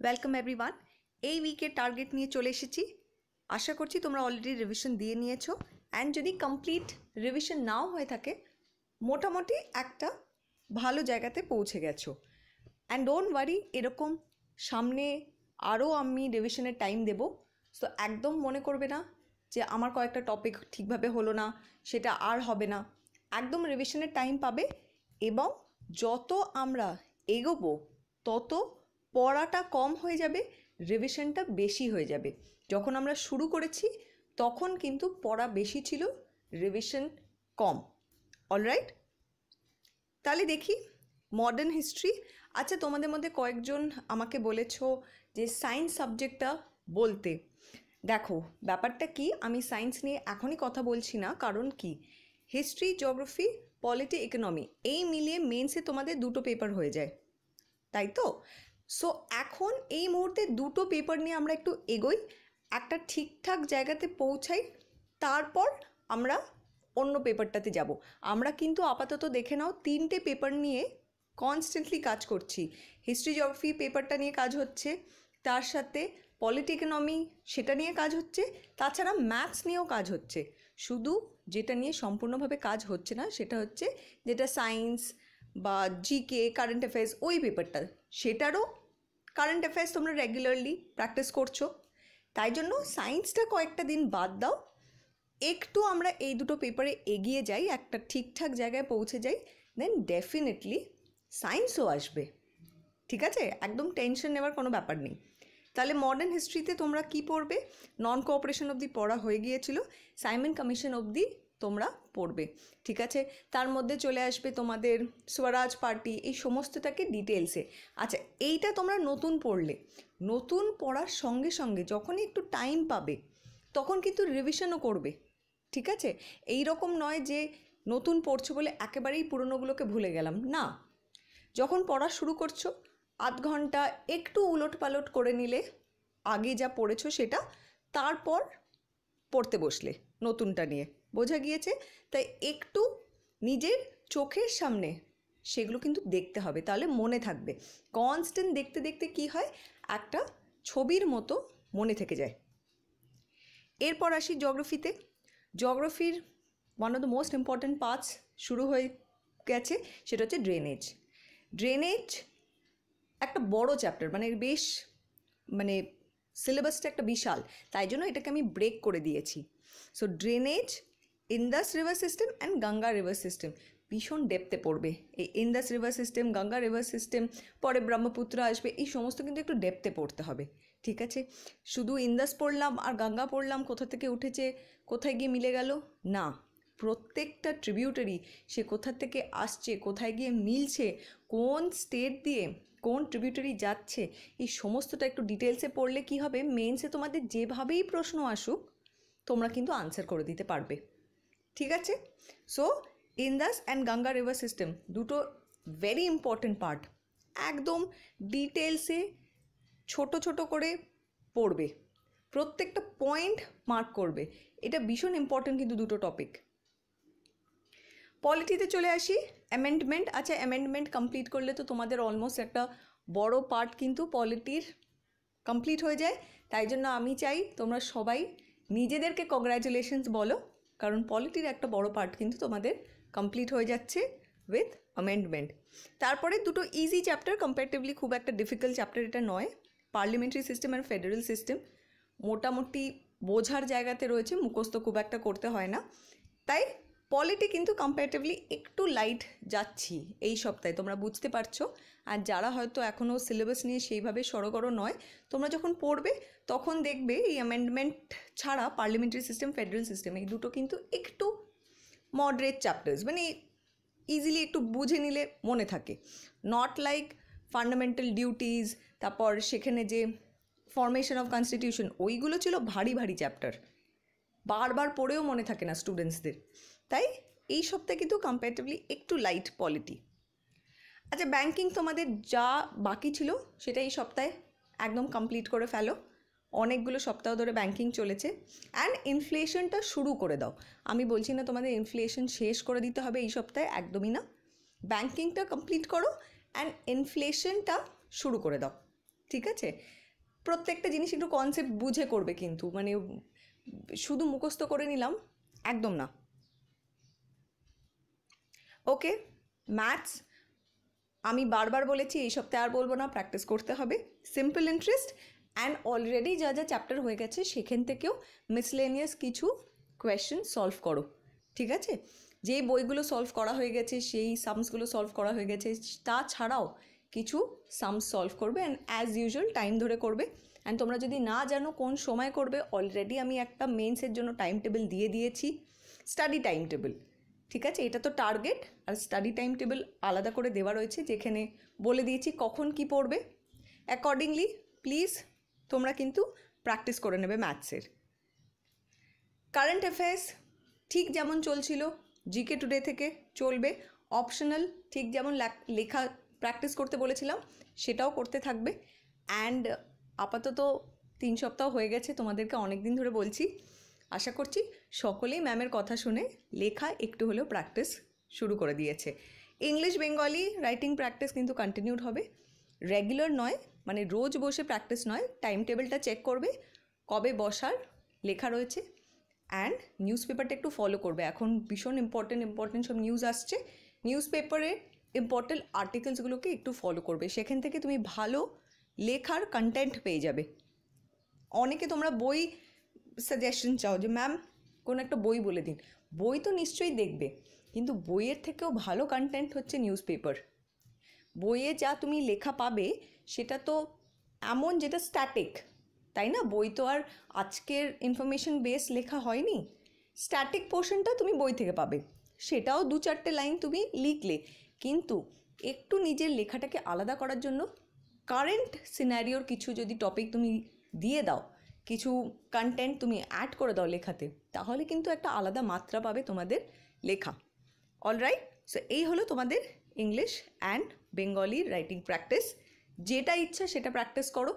Welcome everyone. এই উইকের target নিয়ে চলে এসেছি। আশা করছি তোমরা অলরেডি রিভিশন দিয়ে নিয়েছো, অ্যান্ড যদি কমপ্লিট রিভিশন নাও হয়ে থাকে মোটামুটি একটা ভালো জায়গাতে পৌঁছে গেছো। অ্যান্ড ডোন্ট ওয়ারি, এরকম সামনে আরও আমি রিভিশনের টাইম দেবো। সো একদম মনে করবে না যে আমার কয়েকটা টপিক ঠিকভাবে হলো না, সেটা আর হবে না। একদম রিভিশনের টাইম পাবে, এবং যত আমরা এগোবো তত পড়াটা কম হয়ে যাবে, রিভিশনটা বেশি হয়ে যাবে। যখন আমরা শুরু করেছি তখন কিন্তু পড়া বেশি ছিল, রিভিশন কম। অলরাইট, তাহলে দেখি মডার্ন হিস্ট্রি। আচ্ছা, তোমাদের মধ্যে কয়েকজন আমাকে বলেছো যে সায়েন্স সাবজেক্টটা বলতে। দেখো ব্যাপারটা কি, আমি সায়েন্স নিয়ে এখনই কথা বলছি না, কারণ কি হিস্ট্রি, জিওগ্রাফি, পলিটি, ইকোনমি এই মিলিয়ে মেন্সে তোমাদের দুটো পেপার হয়ে যায়, তাই তো? সো এখন এই মুহূর্তে দুটো পেপার নিয়ে আমরা একটু এগোই, একটা ঠিকঠাক জায়গাতে পৌঁছাই, তারপর আমরা অন্য পেপারটাতে যাব। আমরা কিন্তু আপাতত দেখে নাও তিনটে পেপার নিয়ে কনস্ট্যান্টলি কাজ করছি। হিস্ট্রি জিওগ্রাফি পেপারটা নিয়ে কাজ হচ্ছে, তার সাথে পলিটি ইকোনমি সেটা নিয়ে কাজ হচ্ছে, তাছাড়া ম্যাথস নিয়েও কাজ হচ্ছে। শুধু যেটা নিয়ে সম্পূর্ণভাবে কাজ হচ্ছে না সেটা হচ্ছে যেটা সায়েন্স বা জিকে, কারেন্ট অ্যাফেয়ার্স, ওই পেপারটা, সেটারও কারেন্ট অ্যাফেয়ার্স তোমরা রেগুলারলি প্র্যাকটিস করছো। তাই জন্য সায়েন্সটা কয়েকটা দিন বাদ দাও, একটু আমরা এই দুটো পেপারে এগিয়ে যাই, একটা ঠিকঠাক জায়গায় পৌঁছে যাই, দেন ডেফিনেটলি সায়েন্সও আসবে। ঠিক আছে, একদম টেনশন নেওয়ার কোনো ব্যাপার নেই। তাহলে মডার্ন হিস্ট্রিতে তোমরা কি পড়বে? নন কোঅপারেশন অবধি পড়া হয়ে গিয়েছিল, সাইমন কমিশন অবধি তোমরা পড়বে। ঠিক আছে, তার মধ্যে চলে আসবে তোমাদের স্বরাজ পার্টি, এই সমস্তটাকে ডিটেলসে। আচ্ছা, এইটা তোমরা নতুন পড়লে, নতুন পড়ার সঙ্গে সঙ্গে যখনই একটু টাইম পাবে তখন কিন্তু রিভিশনও করবে। ঠিক আছে, এই রকম নয় যে নতুন পড়ছো বলে একেবারেই পুরনোগুলোকে ভুলে গেলাম, না। যখন পড়া শুরু করছো আধ ঘন্টা একটু উলট পালট করে নিলে আগে যা পড়েছো সেটা, তারপর পড়তে বসলে নতুনটা নিয়ে, বোঝা গিয়েছে? তাই একটু নিজের চোখের সামনে সেগুলো কিন্তু দেখতে হবে, তাহলে মনে থাকবে। কনস্ট্যান্ট দেখতে দেখতে কি হয়, একটা ছবির মতো মনে থেকে যায়। এরপর আসি জিওগ্রাফিতে। জিওগ্রাফির one of the most important parts শুরু হয়ে গেছে, সেটা হচ্ছে ড্রেনেজ। ড্রেনেজ একটা বড় চ্যাপ্টার, বেশ সিলেবাসটা একটা বিশাল, তাই জন্য এটাকে আমি ব্রেক করে দিয়েছি। So drainage, Indus river system and Ganga river system ভীষণ ডেপথে পড়বে। এই Indus river system, Ganga river system, পরে ব্রহ্মপুত্র আসবে, এই সমস্ত কিন্তু একটু ডেপথে পড়তে হবে। ঠিক আছে, শুধু ইন্দাস পড়লাম আর গঙ্গা পড়লাম, কোথা থেকে উঠেছে কোথায় গিয়ে মিলে গেল, না। প্রত্যেকটা ট্রিবিউটারি সে কোথা থেকে আসছে, কোথায় গিয়ে মিলছে, কোন স্টেট দিয়ে কোন ট্রিবিউটারি যাচ্ছে, এই সমস্তটা একটু ডিটেলসে পড়লে কি হবে, মেন্সে তোমাদের যেভাবেই প্রশ্ন আসুক তোমরা কিন্তু আনসার করে দিতে পারবে। ঠিক আছে, so Indus and Ganga river system দুটো ভেরি ইম্পর্টেন্ট পার্ট, একদম ডিটেলসে ছোট ছোট করে পড়বে, প্রত্যেকটা পয়েন্ট মার্ক করবে, এটা ভীষণ ইম্পর্টেন্ট কিন্তু দুটো টপিক। পলিটিতে চলে আসি, অ্যামেন্ডমেন্ট। আচ্ছা, অ্যামেন্ডমেন্ট কমপ্লিট করলে তো তোমাদের অলমোস্ট একটা বড় পার্ট কিন্তু পলিটির কমপ্লিট হয়ে যায়। তাই জন্য আমি চাই তোমরা সবাই নিজেদেরকে কংগ্র্যাচুলেশনস বলো, কারণ পলিটির একটা বড় পার্ট কিন্তু তোমাদের কমপ্লিট হয়ে যাচ্ছে উইথ অ্যামেন্ডমেন্ট। তারপরে দুটো ইজি চ্যাপ্টার, কম্পারেটিভলি খুব একটা ডিফিকাল্ট চ্যাপ্টার এটা নয়, পার্লামেন্টারি সিস্টেম আর ফেডারেল সিস্টেম মোটামুটি বোঝার জায়গাতে রয়েছে, মুখস্থ খুব একটা করতে হয় না। তাই পলিটি কিন্তু কম্পারেটিভলি একটু লাইট যাচ্ছি এই সপ্তাহে, তোমরা বুঝতে পারছো। আর যারা হয়তো এখনও সিলেবাস নিয়ে সেইভাবে সড়গড় নয়, তোমরা যখন পড়বে তখন দেখবে এই অ্যামেন্ডমেন্ট ছাড়া পার্লামেন্টারি সিস্টেম, ফেডারেল সিস্টেম এই দুটো কিন্তু একটু মডারেট চ্যাপ্টার্স, ইজিলি একটু বুঝে নিলে মনে থাকে। নট লাইক ফান্ডামেন্টাল ডিউটিজ, তারপর সেখানে যে ফরমেশন অফ কনস্টিটিউশন, ওইগুলো ছিল ভারী ভারী চ্যাপ্টার, বারবার পড়েও মনে থাকে না স্টুডেন্টসদের। তাই এই সপ্তাহে কিন্তু কম্পারেটিভলি একটু লাইট পলিটি। আচ্ছা, ব্যাংকিং তোমাদের যা বাকি ছিল সেটা এই সপ্তাহে একদম কমপ্লিট করে ফেলো। অনেকগুলো সপ্তাহ ধরে ব্যাংকিং চলেছে। অ্যান্ড ইনফ্লেশনটা শুরু করে দাও। আমি বলছি না তোমাদের ইনফ্লেশন শেষ করে দিতে হবে এই সপ্তাহে, একদমই না। ব্যাংকিংটা কমপ্লিট করো অ্যান্ড ইনফ্লেশনটা শুরু করে দাও। ঠিক আছে? প্রত্যেকটা জিনিস একটু কনসেপ্ট বুঝে করবে, কিন্তু মানে শুধু মুখস্থ করে নিলাম একদম না। ওকে, ম্যাথস আমি বারবার বলেছি, এই সপ্তাহে আর বলবো না, প্র্যাকটিস করতে হবে। সিম্পল ইন্টারেস্ট অ্যান্ড অলরেডি যা যা চ্যাপ্টার হয়ে গেছে সেখান থেকেও মিসলেনিয়াস কিছু কোয়েশ্চেন সলভ করো, ঠিক আছে? যে বইগুলো সলভ করা হয়ে গেছে সেই সামসগুলো সলভ করা হয়ে গেছে, তাছাড়াও কিছু সামস সলভ করবে অ্যান্ড অ্যাজ ইউজুয়াল টাইম ধরে করবে। অ্যান্ড তোমরা যদি না জানো কোন সময় করবে, অলরেডি আমি একটা মেন্সের জন্য টাইম টেবিল দিয়ে দিয়েছি, স্টাডি টাইম টেবিল, ঠিক আছে? এটা তো টার্গেট, আর স্টাডি টাইম টেবিল আলাদা করে দেওয়া রয়েছে যেখানে বলে দিয়েছি কখন কি পড়বে। অ্যাকর্ডিংলি প্লিজ তোমরা কিন্তু প্র্যাকটিস করে নেবে ম্যাথসের। কারেন্ট অ্যাফেয়ার্স ঠিক যেমন চলছিল জিকে টুডে থেকে চলবে, অপশনাল ঠিক যেমন লেখা প্র্যাকটিস করতে বলেছিলাম সেটাও করতে থাকবে। অ্যান্ড আপাতত 3 সপ্তাহ হয়ে গেছে, তোমাদেরকে অনেক দিন ধরে বলছি, আশা করছি সকলেই ম্যামের কথা শুনে লেখা একটু হলেও প্র্যাকটিস শুরু করে দিয়েছে। ইংলিশ বেঙ্গলি রাইটিং প্র্যাকটিস কিন্তু কন্টিনিউড হবে, রেগুলার নয়, মানে রোজ বসে প্র্যাকটিস নয়, টাইম টেবিলটা চেক করবে কবে বসার লেখা রয়েছে। অ্যান্ড নিউজ পেপারটা একটু ফলো করবে, এখন ভীষণ ইম্পর্টেন্ট সব নিউজ আসছে, নিউজ পেপারে ইম্পর্টেন্ট আর্টিকেলসগুলোকে একটু ফলো করবে, সেখান থেকে তুমি ভালো লেখার কন্টেন্ট পেয়ে যাবে। অনেকে তোমরা বই সাজেশন চাও যে ম্যাম কোনো একটা বই বলে দিন, বই তো নিশ্চয়ই দেখবে, কিন্তু বইয়ের থেকেও ভালো কন্টেন্ট হচ্ছে নিউজ পেপার। বইয়ে যা তুমি লেখা পাবে সেটা তো এমন যেটা স্ট্যাটিক, তাই না? বই তো আর আজকের ইনফরমেশন বেস লেখা হয়নি, স্ট্যাটিক পোর্শনটা তুমি বই থেকে পাবে, সেটাও 2-4টে লাইন তুমি লিখলে, কিন্তু একটু নিজের লেখাটাকে আলাদা করার জন্য কারেন্ট সিনারিওর কিছু যদি টপিক তুমি দিয়ে দাও, কিছু কন্টেন্ট তুমি অ্যাড করে দাও লেখাতে, তাহলে কিন্তু একটা আলাদা মাত্রা পাবে তোমাদের লেখা। অলরাইট, সো এই হলো তোমাদের ইংলিশ অ্যান্ড বেঙ্গলির রাইটিং প্র্যাকটিস। যেটা ইচ্ছা সেটা প্র্যাকটিস করো,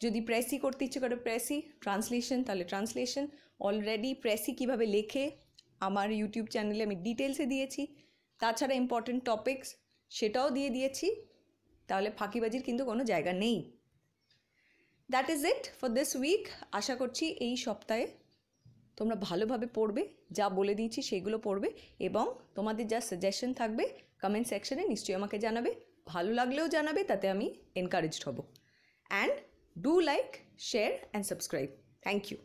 যদি প্রেসি করতে ইচ্ছে করে প্রেসি, ট্রান্সলেশন তাহলে ট্রান্সলেশন, অলরেডি প্রেসি কীভাবে লেখে আমার ইউটিউব চ্যানেলে আমি ডিটেলসে দিয়েছি, তাছাড়া ইম্পর্টেন্ট টপিকস সেটাও দিয়ে দিয়েছি, তাহলে ফাঁকিবাজির কিন্তু কোনো জায়গা নেই। That is it for this week. আশা করছি এই সপ্তাহে তোমরা ভালোভাবে পড়বে, যা বলে দিয়েছি সেগুলো পড়বে, এবং তোমাদের যা সাজেশন থাকবে কমেন্ট সেকশনে নিশ্চয়ই আমাকে জানাবে, ভালো লাগলেও জানাবে, তাতে আমি এনকারেজড হব। And do like, share and subscribe. Thank you.